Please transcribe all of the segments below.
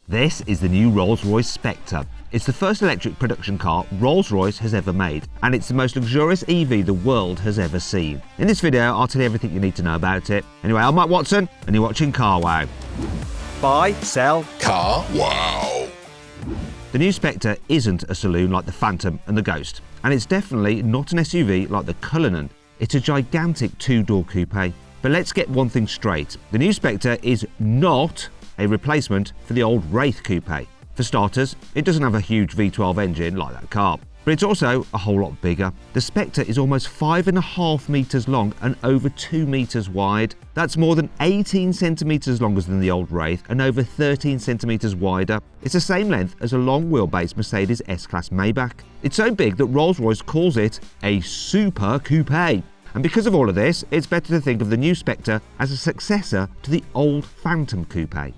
This is the new Rolls-Royce Spectre. It's the first electric production car Rolls-Royce has ever made, and it's the most luxurious EV the world has ever seen. In this video, I'll tell you everything you need to know about it. Anyway, I'm Mike Watson, and you're watching Carwow. Buy, sell, Carwow. The new Spectre isn't a saloon like the Phantom and the Ghost, and it's definitely not an SUV like the Cullinan. It's a gigantic two-door coupe. But let's get one thing straight. The new Spectre is not a replacement for the old Wraith coupe. For starters, it doesn't have a huge V12 engine like that car, but it's also a whole lot bigger. The Spectre is almost 5.5 meters long and over 2 meters wide. That's more than 18 centimeters longer than the old Wraith and over 13 centimeters wider. It's the same length as a long wheelbase Mercedes S-Class Maybach. It's so big that Rolls-Royce calls it a super coupe. And because of all of this, it's better to think of the new Spectre as a successor to the old Phantom coupe.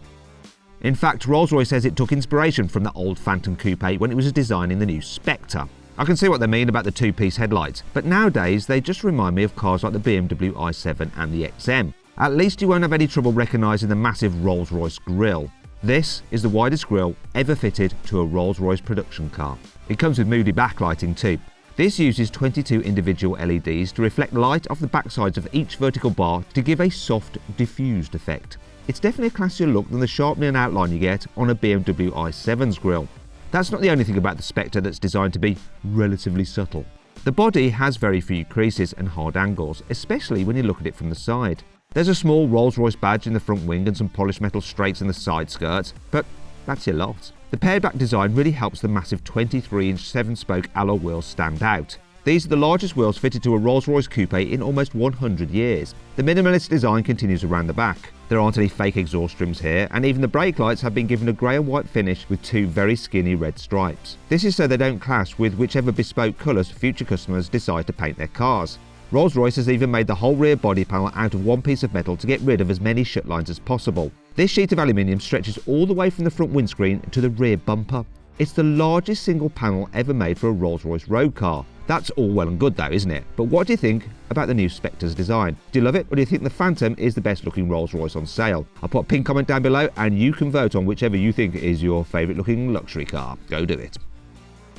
In fact, Rolls-Royce says it took inspiration from the old Phantom coupe when it was designing the new Spectre. I can see what they mean about the two-piece headlights, but nowadays they just remind me of cars like the BMW i7 and the XM. At least you won't have any trouble recognising the massive Rolls-Royce grille. This is the widest grille ever fitted to a Rolls-Royce production car. It comes with moody backlighting too. This uses 22 individual LEDs to reflect light off the backsides of each vertical bar to give a soft, diffused effect. It's definitely a classier look than the sharpening outline you get on a BMW i7's grille. That's not the only thing about the Spectre that's designed to be relatively subtle. The body has very few creases and hard angles, especially when you look at it from the side. There's a small Rolls-Royce badge in the front wing and some polished metal strakes in the side skirts, but that's your lot. The pared back design really helps the massive 23-inch 7-spoke alloy wheels stand out. These are the largest wheels fitted to a Rolls-Royce coupe in almost 100 years. The minimalist design continues around the back. There aren't any fake exhaust trims here, and even the brake lights have been given a grey and white finish with two very skinny red stripes. This is so they don't clash with whichever bespoke colours future customers decide to paint their cars. Rolls-Royce has even made the whole rear body panel out of one piece of metal to get rid of as many shut lines as possible. This sheet of aluminium stretches all the way from the front windscreen to the rear bumper. It's the largest single panel ever made for a Rolls-Royce road car. That's all well and good though, isn't it? But what do you think about the new Spectre's design? Do you love it, or do you think the Phantom is the best looking Rolls-Royce on sale? I'll put a pinned comment down below and you can vote on whichever you think is your favourite looking luxury car. Go do it.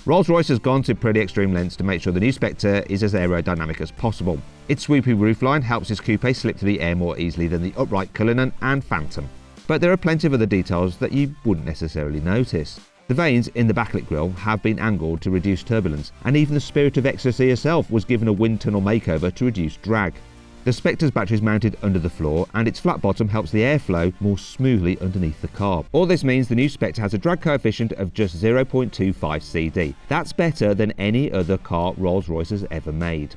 Rolls-Royce has gone to pretty extreme lengths to make sure the new Spectre is as aerodynamic as possible. Its swoopy roofline helps its coupe slip through the air more easily than the upright Cullinan and Phantom. But there are plenty of other details that you wouldn't necessarily notice. The vanes in the backlit grille have been angled to reduce turbulence, and even the Spirit of Ecstasy herself was given a wind tunnel makeover to reduce drag. The Spectre's battery is mounted under the floor, and its flat bottom helps the airflow more smoothly underneath the car. All this means the new Spectre has a drag coefficient of just 0.25 CD. That's better than any other car Rolls-Royce has ever made.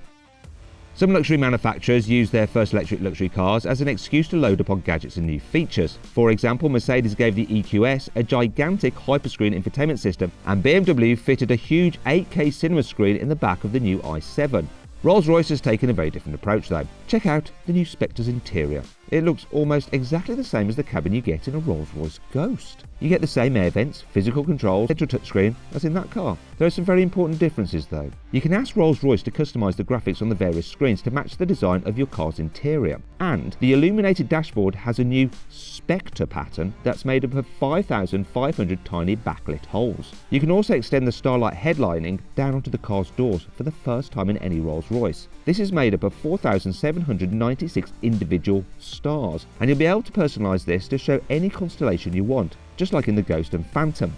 Some luxury manufacturers use their first electric luxury cars as an excuse to load upon gadgets and new features. For example, Mercedes gave the EQS a gigantic hyperscreen infotainment system, and BMW fitted a huge 8K cinema screen in the back of the new i7. Rolls-Royce has taken a very different approach though. Check out the new Spectre's interior. It looks almost exactly the same as the cabin you get in a Rolls-Royce Ghost. You get the same air vents, physical controls, central touchscreen as in that car. There are some very important differences though. You can ask Rolls-Royce to customise the graphics on the various screens to match the design of your car's interior. And the illuminated dashboard has a new Spectre pattern that's made up of 5,500 tiny backlit holes. You can also extend the starlight headlining down onto the car's doors for the first time in any Rolls-Royce. This is made up of 4,796 individual stars, and you'll be able to personalise this to show any constellation you want, just like in the Ghost and Phantom.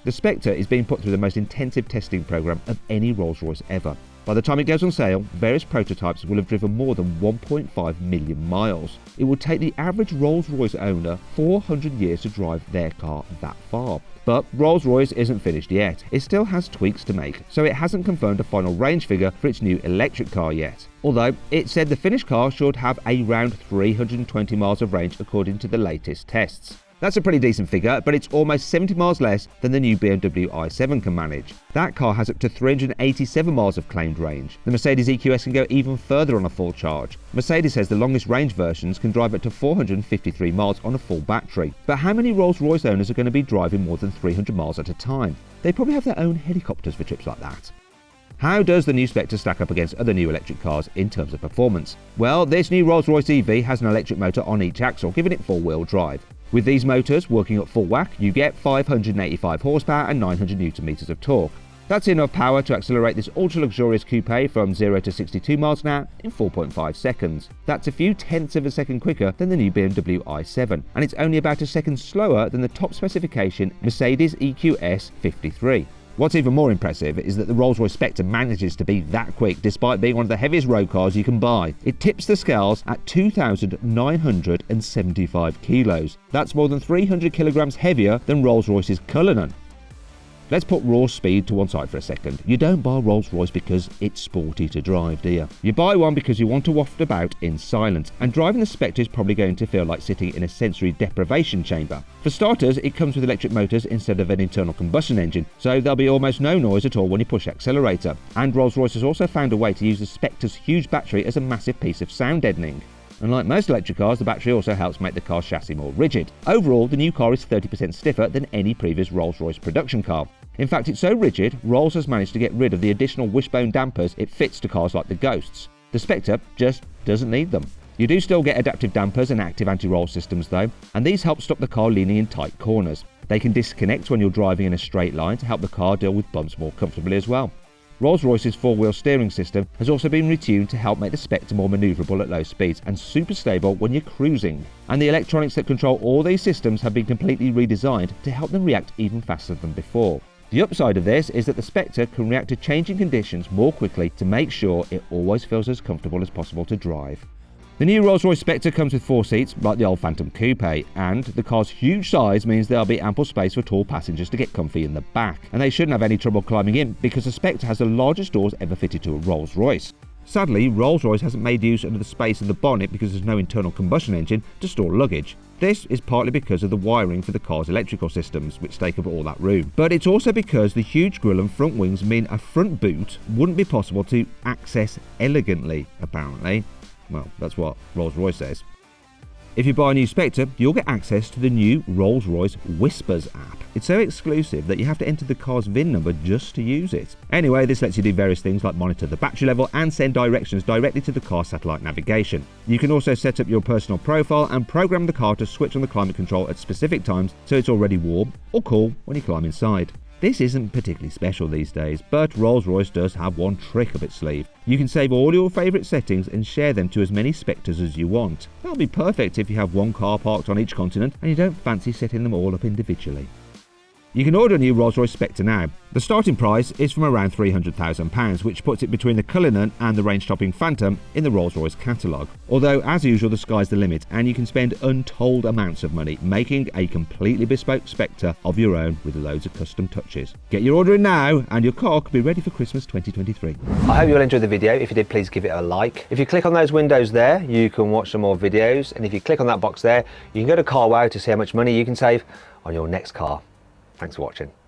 The Spectre is being put through the most intensive testing programme of any Rolls-Royce ever. By the time it goes on sale, various prototypes will have driven more than 1.5 million miles. It will take the average Rolls-Royce owner 400 years to drive their car that far. But Rolls-Royce isn't finished yet. It still has tweaks to make, so it hasn't confirmed a final range figure for its new electric car yet. Although it said the finished car should have around 320 miles of range according to the latest tests. That's a pretty decent figure, but it's almost 70 miles less than the new BMW i7 can manage. That car has up to 387 miles of claimed range. The Mercedes EQS can go even further on a full charge. Mercedes says the longest range versions can drive up to 453 miles on a full battery. But how many Rolls-Royce owners are going to be driving more than 300 miles at a time? They probably have their own helicopters for trips like that. How does the new Spectre stack up against other new electric cars in terms of performance? Well, this new Rolls-Royce EV has an electric motor on each axle, giving it four-wheel drive. With these motors working at full whack, you get 585 horsepower and 900 newton meters of torque. That's enough power to accelerate this ultra-luxurious coupe from 0 to 62 miles an hour in 4.5 seconds. That's a few tenths of a second quicker than the new BMW i7, and it's only about a second slower than the top specification Mercedes EQS 53. What's even more impressive is that the Rolls-Royce Spectre manages to be that quick despite being one of the heaviest road cars you can buy. It tips the scales at 2,975 kilos. That's more than 300 kilograms heavier than Rolls-Royce's Cullinan. Let's put raw speed to one side for a second. You don't buy Rolls-Royce because it's sporty to drive, do you? You buy one because you want to waft about in silence, and driving the Spectre is probably going to feel like sitting in a sensory deprivation chamber. For starters, it comes with electric motors instead of an internal combustion engine, so there'll be almost no noise at all when you push the accelerator. And Rolls-Royce has also found a way to use the Spectre's huge battery as a massive piece of sound deadening. Unlike most electric cars, the battery also helps make the car's chassis more rigid. Overall, the new car is 30% stiffer than any previous Rolls-Royce production car. In fact, it's so rigid, Rolls has managed to get rid of the additional wishbone dampers it fits to cars like the Ghosts. The Spectre just doesn't need them. You do still get adaptive dampers and active anti-roll systems though, and these help stop the car leaning in tight corners. They can disconnect when you're driving in a straight line to help the car deal with bumps more comfortably as well. Rolls-Royce's four-wheel steering system has also been retuned to help make the Spectre more manoeuvrable at low speeds and super stable when you're cruising. And the electronics that control all these systems have been completely redesigned to help them react even faster than before. The upside of this is that the Spectre can react to changing conditions more quickly to make sure it always feels as comfortable as possible to drive. The new Rolls-Royce Spectre comes with 4 seats like the old Phantom Coupe, and the car's huge size means there'll be ample space for tall passengers to get comfy in the back, and they shouldn't have any trouble climbing in because the Spectre has the largest doors ever fitted to a Rolls-Royce. Sadly, Rolls-Royce hasn't made use of the space in the bonnet because there's no internal combustion engine to store luggage. This is partly because of the wiring for the car's electrical systems, which take up all that room. But it's also because the huge grille and front wings mean a front boot wouldn't be possible to access elegantly, apparently. Well, that's what Rolls-Royce says. If you buy a new Spectre, you'll get access to the new Rolls-Royce Whispers app. It's so exclusive that you have to enter the car's VIN number just to use it. Anyway, this lets you do various things like monitor the battery level and send directions directly to the car's satellite navigation. You can also set up your personal profile and program the car to switch on the climate control at specific times so it's already warm or cool when you climb inside. This isn't particularly special these days, but Rolls-Royce does have one trick up its sleeve. You can save all your favourite settings and share them to as many Spectres as you want. That'll be perfect if you have one car parked on each continent and you don't fancy setting them all up individually. You can order a new Rolls-Royce Spectre now. The starting price is from around £300,000, which puts it between the Cullinan and the range-topping Phantom in the Rolls-Royce catalogue. Although, as usual, the sky's the limit, and you can spend untold amounts of money making a completely bespoke Spectre of your own with loads of custom touches. Get your order in now, and your car could be ready for Christmas 2023. I hope you all enjoyed the video. If you did, please give it a like. If you click on those windows there, you can watch some more videos, and if you click on that box there, you can go to CarWow to see how much money you can save on your next car. Thanks for watching.